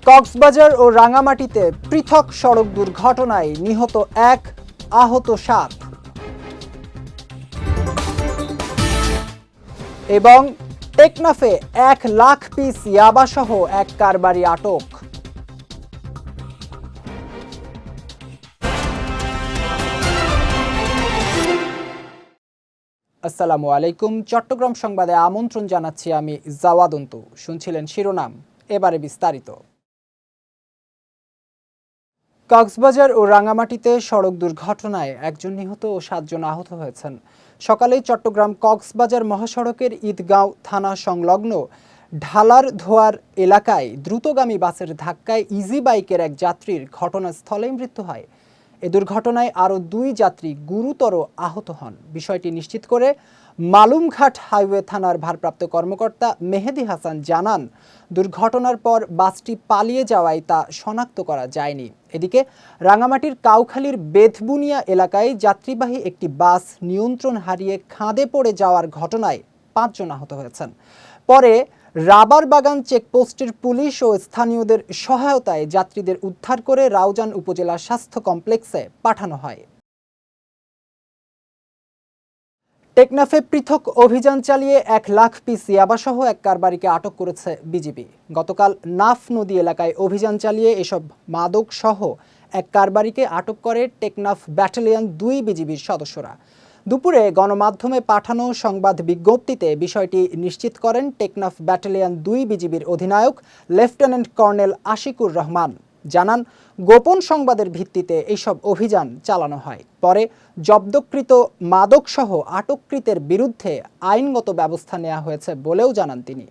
কক্সবাজার ও রাঙামাটিতে পৃথক সড়ক দুর্ঘটনায় নিহত 1, আহত 7 এবং টেকনাফে 1 লাখ পিস ইয়াবাসহ এক কারবারি আটক। আসসালামু আলাইকুম। চট্টগ্রাম সংবাদে আমন্ত্রণ জানাচ্ছি আমি জাওয়াদ অন্তু। শুনছিলেন শিরোনাম, এবারে বিস্তারিত। কক্সবাজার ও রাঙামাটিতে সড়ক দুর্ঘটনায় একজন নিহত ও 7 জন আহত হয়েছেন। সকালেই চট্টগ্রাম কক্সবাজার মহাসড়কের ঈদগাঁও থানা সংলগ্ন ঢালার ধোয়ার এলাকায় দ্রুতগামী বাসের ধাক্কায় ইজি বাইকের এক যাত্রীর ঘটনাস্থলেই মৃত্যু হয়। এ দুর্ঘটনায় আরও 2 যাত্রী গুরুতর আহত হন। বিষয়টি নিশ্চিত করে মালুমঘাট হাইওয়ে থানার ভারপ্রাপ্ত কর্মকর্তা মেহেদি হাসান জানান, দুর্ঘটনার পর বাসটি পালিয়ে যাওয়ায় তা শনাক্ত করা যায়নি। এদিকে রাঙামাটির কাউখালীর বেথবুনিয়া এলাকায় যাত্রীবাহী একটি বাস নিয়ন্ত্রণ হারিয়ে খাদে পড়ে যাওয়ার ঘটনায় 5 জন আহত হয়েছেন। পরে রাবার বাগান চেকপোস্টের পুলিশ ও স্থানীয়দের সহায়তায় যাত্রীদের উদ্ধার করে রাউজান উপজেলা স্বাস্থ্য কমপ্লেক্সে পাঠানো হয়। টেকনাফে পৃথক অভিযান চালিয়ে 1 লাখ পিস ইয়াবাসহ এক কারবারিকে আটক করেছে বিজিবি। গতকাল নাফ নদী এলাকায় অভিযান চালিয়ে এসব মাদক সহ এক কারবারিকে আটক করে টেকনাফ ব্যাটালিয়ন 2 বিজিবির সদস্যরা। দুপুরে গণমাধ্যমে পাঠানো সংবাদ বিজ্ঞপ্তিতে বিষয়টি নিশ্চিত করেন টেকনাফ ব্যাটালিয়ন 2 বিজিবির অধিনায়ক লেফটেন্যান্ট কর্নেল আশিকুর রহমান। জানান, গোপন সংবাদের ভিত্তিতে এইসব অভিযান চালানো হয়। পরে জব্দকৃত মাদকসহ আটককৃতের বিরুদ্ধে আইনগত ব্যবস্থা নেওয়া হয়েছে বলেও জানান তিনি।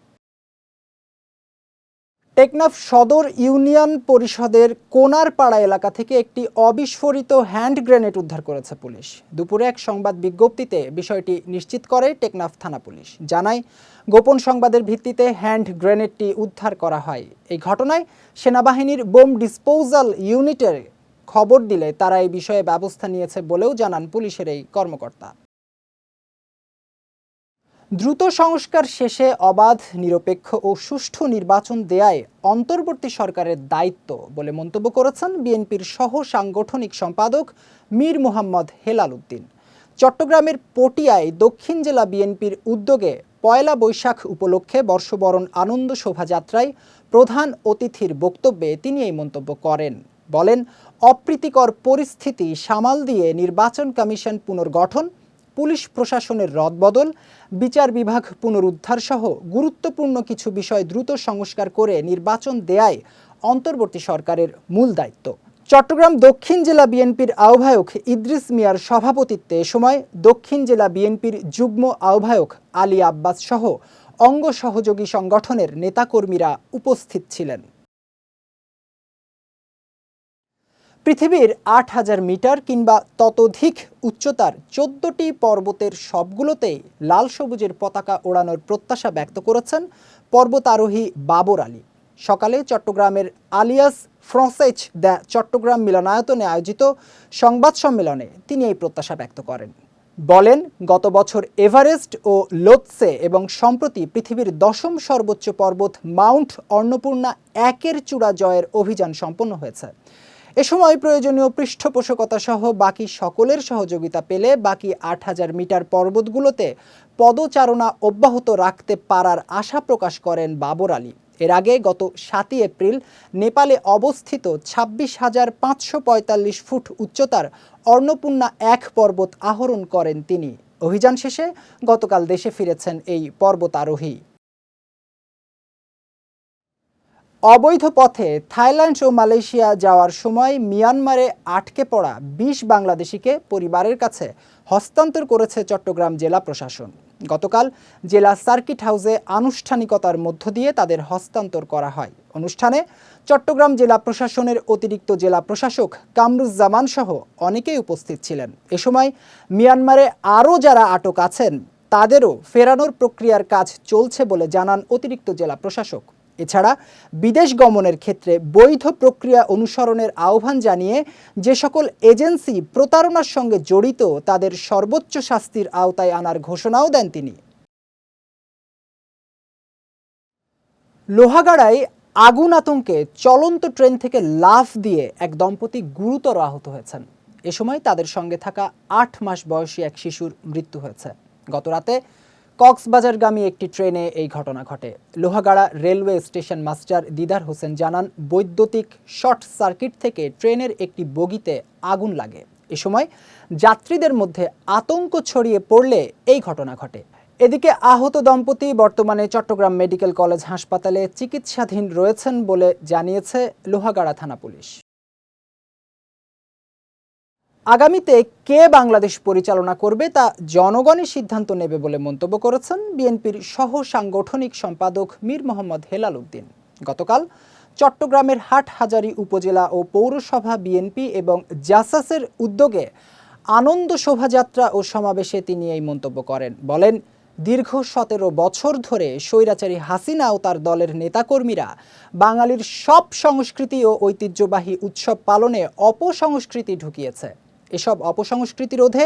টেকনাফ সদর ইউনিয়ন পরিষদের কোনারপাড়া এলাকা থেকে একটি অবিস্ফোরিত হ্যান্ড গ্রেনেড উদ্ধার করেছে পুলিশ। দুপুরে এক সংবাদ বিজ্ঞপ্তিতে বিষয়টি নিশ্চিত করে টেকনাফ থানা পুলিশ। জানায়, গোপন সংবাদের ভিত্তিতে হ্যান্ড গ্রেনেডটি উদ্ধার করা হয়। এই ঘটনায় সেনাবাহিনীর বোম ডিসপোজাল ইউনিটের খবর দিলে তারা এই বিষয়ে ব্যবস্থা নিয়েছে বলেও জানান পুলিশের এই কর্মকর্তা। দ্রুত সংস্কার শেষে অবাধ, নিরপেক্ষ ও সুষ্ঠু নির্বাচন দেয়ায় অন্তর্বর্তী সরকারের দায়িত্ব বলে মন্তব্য করেছেন বিএনপির সহ সাংগঠনিক সম্পাদক মীর মোহাম্মদ হেলাল উদ্দিন। চট্টগ্রামের পটিয়ায় দক্ষিণ জেলা বিএনপির উদ্যোগে পয়লা বৈশাখ উপলক্ষে বর্ষবরণ আনন্দ শোভাযাত্রায় প্রধান অতিথির বক্তব্যে তিনি এই মন্তব্য করেন। বলেন, অপ্রীতিকর পরিস্থিতি সামাল দিয়ে নির্বাচন কমিশন পুনর্গঠন, পুলিশ প্রশাসনের রদবদল, বিচার বিভাগ পুনরুদ্ধার সহ গুরুত্বপূর্ণ কিছু বিষয় দ্রুত সংস্কার করে নির্বাচন দেয়াই অন্তর্বর্তী সরকারের মূল দায়িত্ব। চট্টগ্রাম দক্ষিণ জেলা বিএনপির আহ্বায়ক ইদ্রিস মিয়ার সভাপতিত্বে এ সময় দক্ষিণ জেলা বিএনপির যুগ্ম আহ্বায়ক আলী আব্বাস সহ অঙ্গ সহযোগী সংগঠনের নেতাকর্মীরা উপস্থিত ছিলেন। পৃথিবীর 8000 মিটার কিংবা ততোধিক উচ্চতার 14টি পর্বতের সবগুলোতেই লাল সবুজের পতাকা ওড়ানোর প্রত্যাশা ব্যক্ত করেছেন পর্বতারোহী বাবর আলী। সকালে চট্টগ্রামের আলিয়াস ফ্রঁসেজ দ্য চট্টগ্রাম মিলনায়তনে আয়োজিত সংবাদ সম্মেলনে তিনি এই প্রত্যাশা ব্যক্ত করেন। বলেন, গত বছর এভারেস্ট ও লোৎসে এবং সম্প্রতি পৃথিবীর 10ম সর্বোচ্চ পর্বত মাউন্ট অন্নপূর্ণা 1-এর চূড়া জয়ের অভিযান সম্পন্ন হয়েছে। এ সময় প্রয়োজনীয় পৃষ্ঠপোষকতা সহ বাকি সকলের সহযোগিতা পেলে বাকি 8000 মিটার পর্বতগুলোতে পদচারণা অব্যাহত রাখতে পারার আশা প্রকাশ করেন বাবর আলী। এর আগে গত 7 এপ্রিল নেপালে অবস্থিত 26,545 ফুট উচ্চতার অন্নপূর্ণা 1 পর্বত আরোহণ করেন তিনি। অভিযান শেষে গতকাল দেশে ফিরেছেন এই পর্বতারোহী। অবৈধ পথে থাইল্যান্ড ও মালয়েশিয়া যাওয়ার সময় মিয়ানমারে আটকে পড়া 20 বাংলাদেশিকে পরিবারের কাছে হস্তান্তর করেছে চট্টগ্রাম জেলা প্রশাসন। গতকাল জেলা সার্কিট হাউসে আনুষ্ঠানিকতার মধ্য দিয়ে তাদের হস্তান্তর করা হয়। অনুষ্ঠানে চট্টগ্রাম জেলা প্রশাসনের অতিরিক্ত জেলা প্রশাসক কামরুজ্জামান সহ অনেকেই উপস্থিত ছিলেন। এ সময় মিয়ানমারে আরও যারা আটক আছেন তাদেরও ফেরানোর প্রক্রিয়ার কাজ চলছে বলে জানান অতিরিক্ত জেলা প্রশাসক। এছাড়া বিদেশ গমনের ক্ষেত্রে বৈধ প্রক্রিয়া অনুসরণের আহ্বান জানিয়ে যে সকল এজেন্সি প্রতারণার সঙ্গে জড়িত তাদের সর্বোচ্চ শাস্তির আওতায় আনার ঘোষণাও দেন তিনি। লোহাগাড়ায় আগুন আতঙ্কে চলন্ত ট্রেন থেকে লাফ দিয়ে এক দম্পতি গুরুতর আহত হয়েছেন। এ সময় তাদের সঙ্গে থাকা ৮ মাস বয়সী এক শিশুর মৃত্যু হয়েছে। গতরাতে কক্সবাজারগামী একটি ট্রেনে এই ঘটনা ঘটে। লোহাগাড়া রেলওয়ে স্টেশন মাস্টার দিদার হোসেন জানান, বৈদ্যুতিক শর্ট সার্কিট থেকে ট্রেনের একটি বগিতে আগুন লাগে। এ সময় যাত্রীদের মধ্যে আতঙ্ক ছড়িয়ে পড়লে এই ঘটনা ঘটে। এদিকে আহত দম্পতি বর্তমানে চট্টগ্রাম মেডিকেল কলেজ হাসপাতালে চিকিৎসাধীন রয়েছেন বলে জানিয়েছে লোহাগাড়া থানা পুলিশ। আগামীতে কে বাংলাদেশ পরিচালনা করবে তা জনগণই সিদ্ধান্ত নেবে বলে মন্তব্য করেছেন বিএনপির সহ সাংগঠনিক সম্পাদক মীর মোহাম্মদ হেলাল উদ্দিন। গতকাল চট্টগ্রামের হাটহাজারী উপজেলা ও পৌরসভা বিএনপি এবং জাসাসের উদ্যোগে আনন্দ শোভাযাত্রা ও সমাবেশে তিনি এই মন্তব্য করেন। বলেন, দীর্ঘ ১৭ বছর ধরে স্বৈরাচারী হাসিনা ও তার দলের নেতাকর্মীরা বাঙালির সব সংস্কৃতি ও ঐতিহ্যবাহী উৎসব পালনে অপসংস্কৃতি ঢুকিয়েছে। এসব অপসংস্কৃতি রোধে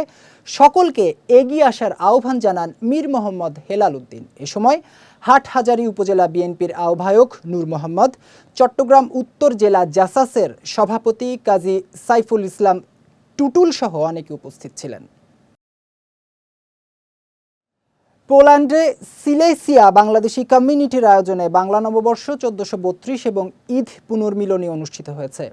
সকলকে এগিয়ে আসার আহ্বান জানান মীর মোহাম্মদ হেলাল উদ্দিন। এ সময় হাটহাজারী উপজেলা বিএনপির আহ্বায়ক নূর মোহাম্মদ, চট্টগ্রাম উত্তর জেলা জাসাসের সভাপতি কাজী সাইফুল ইসলাম টুটুল সহ অনেকে উপস্থিত ছিলেন। পোল্যান্ডে সিলেসিয়া বাংলাদেশি কমিউনিটির আয়োজনে বাংলা নববর্ষ ১৪৩২ এবং ঈদ পুনর্মিলনী অনুষ্ঠিত হয়েছে।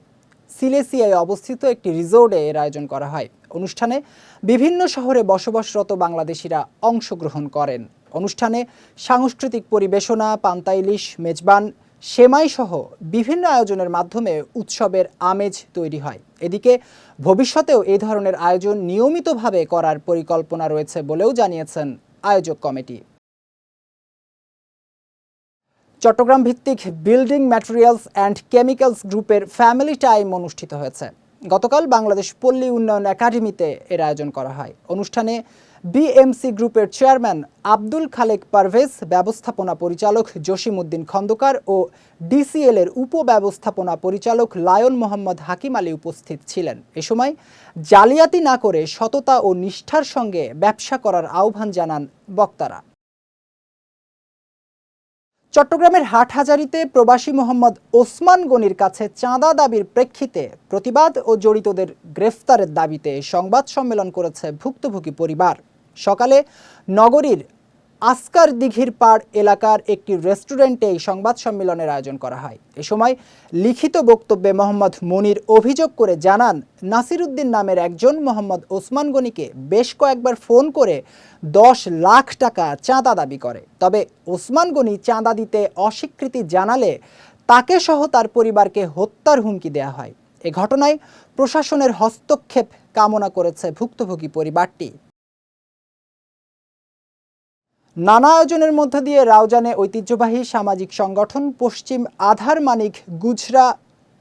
সিলেসিয়ায় অবস্থিত একটি রিসোর্টে এর আয়োজন করা হয়। অনুষ্ঠানে বিভিন্ন শহরে বসবাসরত বাংলাদেশিরা অংশগ্রহণ করেন। অনুষ্ঠানে সাংস্কৃতিক পরিবেশনা, পান্তা ইলিশ, মেজবান, সেমাই সহ বিভিন্ন আয়োজনের মাধ্যমে উৎসবের আমেজ তৈরি হয়। এদিকে ভবিষ্যতেও এই ধরনের আয়োজন নিয়মিতভাবে করার পরিকল্পনা রয়েছে বলেও জানিয়েছেন আয়োজক কমিটি। চট্টগ্রাম ভিত্তিক বিল্ডিং ম্যাটেরিয়ালস অ্যান্ড কেমিক্যালস গ্রুপের ফ্যামিলি টাইম অনুষ্ঠিত হয়েছে। গতকাল বাংলাদেশ পল্লী উন্নয়ন একাডেমিতে এর আয়োজন করা হয়। অনুষ্ঠানে বিএমসি গ্রুপের চেয়ারম্যান আব্দুল খালেক পারভেজ, ব্যবস্থাপনা পরিচালক জসিম উদ্দিন খন্দকার ও ডিসিএল এর উপব্যবস্থাপনা পরিচালক লায়ন মোহাম্মদ হাকিম আলী উপস্থিত ছিলেন। এ সময় জালিয়াতি না করে সততা ও নিষ্ঠার সঙ্গে ব্যবসা করার আহ্বান জানান বক্তারা। চট্টগ্রামের হাটহাজারীতে প্রবাসী মোহাম্মদ ওসমান গনির কাছে চাঁদা দাবির প্রেক্ষিতে প্রতিবাদ ও জড়িতদের গ্রেফতারের দাবিতে সংবাদ সম্মেলন করেছে ভুক্তভোগী পরিবার। সকালে নগরীর আসকার দিঘির পাড় এলাকার একটি রেস্টুরেন্টে এই সংবাদ সম্মেলনের আয়োজন করা হয়। এ সময় লিখিত বক্তব্যে মোহাম্মদ মনির অভিযোগ করে জানান, নাসির উদ্দিন নামের একজন মোহাম্মদ ওসমান গনিকে বেশ কয়েকবার ফোন করে ১০ লাখ টাকা চাঁদা দাবি করে। তবে ওসমান গনি চাঁদা দিতে অস্বীকৃতি জানালে তাকে সহ তার পরিবারকে হত্যার হুমকি দেওয়া হয়। এ ঘটনায় প্রশাসনের হস্তক্ষেপ কামনা করেছে ভুক্তভোগী পরিবারটি। নানা আয়োজনের মধ্য দিয়ে রাউজানে ঐতিহ্যবাহী সামাজিক সংগঠন পশ্চিম আধার মানিক গুজরা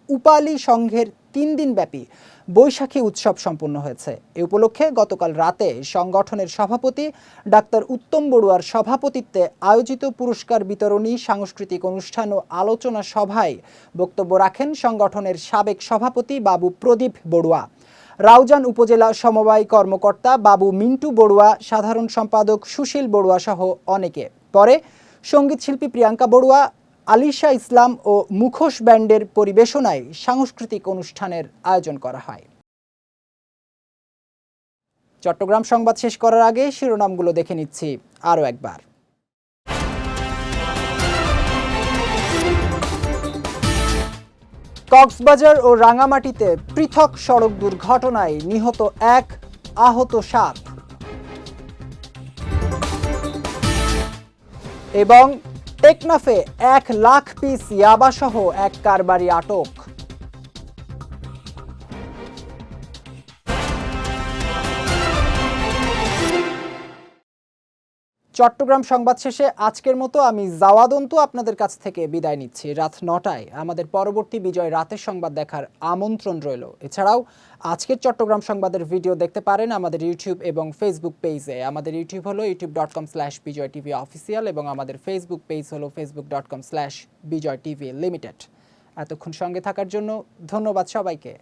উপালি সংঘের ৩ দিনব্যাপী বৈশাখী উৎসব সম্পন্ন হয়েছে। এ উপলক্ষে গতকাল রাতে সংগঠনের সভাপতি ডাক্তার উত্তম বড়ুয়ার সভাপতিত্বে আয়োজিত পুরস্কার বিতরণী, সাংস্কৃতিক অনুষ্ঠান ও আলোচনা সভায় বক্তব্য রাখেন সংগঠনের সাবেক সভাপতি বাবু প্রদীপ বড়ুয়া, রাউজান উপজেলা সমবায় কর্মকর্তা বাবু মিন্টু বড়ুয়া, সাধারণ সম্পাদক সুশীল বড়ুয়া সহ অনেকে। পরে সঙ্গীতশিল্পী প্রিয়াঙ্কা বড়ুয়া, আলিশা ইসলাম ও মুখোশ ব্যান্ডের পরিবেশনায় সাংস্কৃতিক অনুষ্ঠানের আয়োজন করা হয়। চট্টগ্রাম সংবাদ শেষ করার আগে শিরোনামগুলো দেখে নিচ্ছি আরও একবার। কক্সবাজার ও রাঙামাটিতে পৃথক সড়ক দুর্ঘটনায় নিহত ১, আহত ৭। এবং টেকনাফে ১ লাখ পিস ইয়াবাসহ এক কারবারি আটক। চট্টগ্রাম সংবাদ শেষে আজকের মতো আমি জাওয়াদন্তু আপনাদের কাছ থেকে বিদায় নিচ্ছি। রাত ৯টায় আমাদের পরবর্তী বিজয় রাতের সংবাদ দেখার আমন্ত্রণ রইল। এছাড়াও আজকের চট্টগ্রাম সংবাদের ভিডিও দেখতে পারেন আমাদের ইউটিউব এবং ফেসবুক পেজে। আমাদের ইউটিউব হলো youtube.com/BJTV অফিসিয়াল এবং আমাদের ফেসবুক পেজ হলো facebook.com/BJTV লিমিটেড। এতক্ষণ সঙ্গে থাকার জন্য ধন্যবাদ সবাইকে।